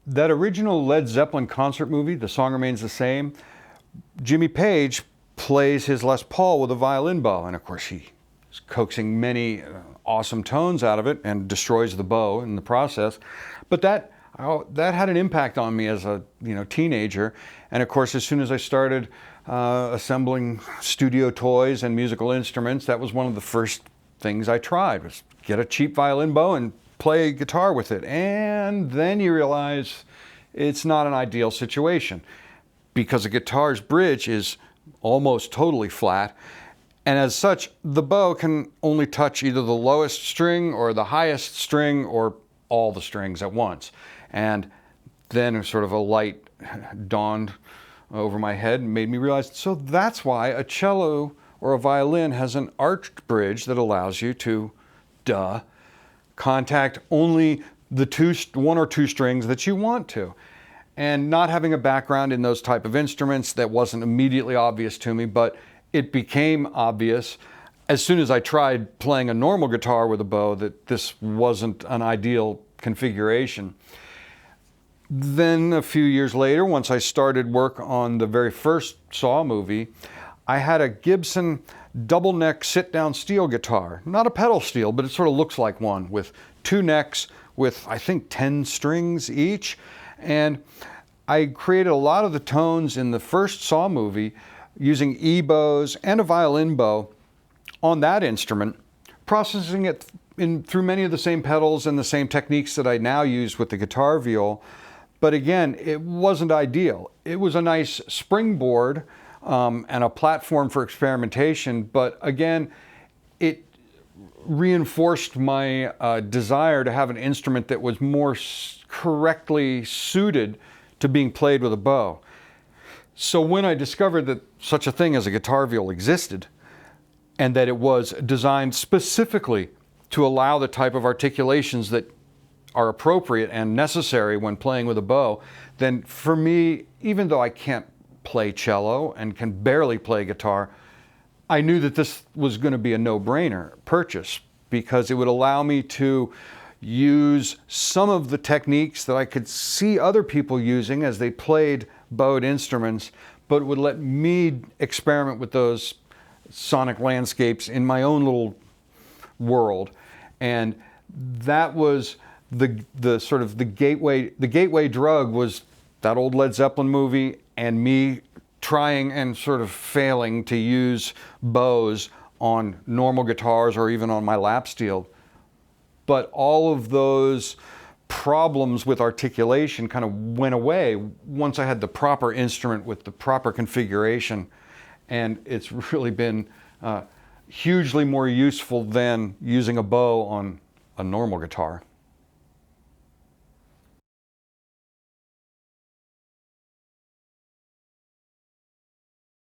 That original Led Zeppelin concert movie, The Song Remains the Same, Jimmy Page plays his Les Paul with a violin bow, and of course he's coaxing many awesome tones out of it and destroys the bow in the process. But that had an impact on me as a teenager, and of course as soon as I started assembling studio toys and musical instruments, that was one of the first things I tried, was get a cheap violin bow and play guitar with it. And then you realize it's not an ideal situation, because a guitar's bridge is almost totally flat, and as such the bow can only touch either the lowest string or the highest string or all the strings at once. And then sort of a light dawned over my head and made me realize, so that's why a cello or a violin has an arched bridge that allows you to, contact only the one or two strings that you want to. And not having a background in those type of instruments, that wasn't immediately obvious to me, but it became obvious as soon as I tried playing a normal guitar with a bow that this wasn't an ideal configuration. Then a few years later, once I started work on the very first Saw movie, I had a Gibson double neck sit-down steel guitar. Not a pedal steel, but it sort of looks like one, with two necks with I think 10 strings each. And I created a lot of the tones in the first Saw movie using Ebows and a violin bow on that instrument, processing it through many of the same pedals and the same techniques that I now use with the GUITARVIOL. But again, it wasn't ideal. It was a nice springboard and a platform for experimentation, but again, it reinforced my desire to have an instrument that was more correctly suited to being played with a bow. So when I discovered that such a thing as a GUITARVIOL existed, and that it was designed specifically to allow the type of articulations that are appropriate and necessary when playing with a bow, then for me, even though I can't play cello and can barely play guitar, I knew that this was going to be a no-brainer purchase, because it would allow me to use some of the techniques that I could see other people using as they played bowed instruments, but it would let me experiment with those sonic landscapes in my own little world. And that was the sort of the gateway drug was that old Led Zeppelin movie, and me trying and sort of failing to use bows on normal guitars or even on my lap steel. But all of those problems with articulation kind of went away once I had the proper instrument with the proper configuration, and it's really been hugely more useful than using a bow on a normal guitar.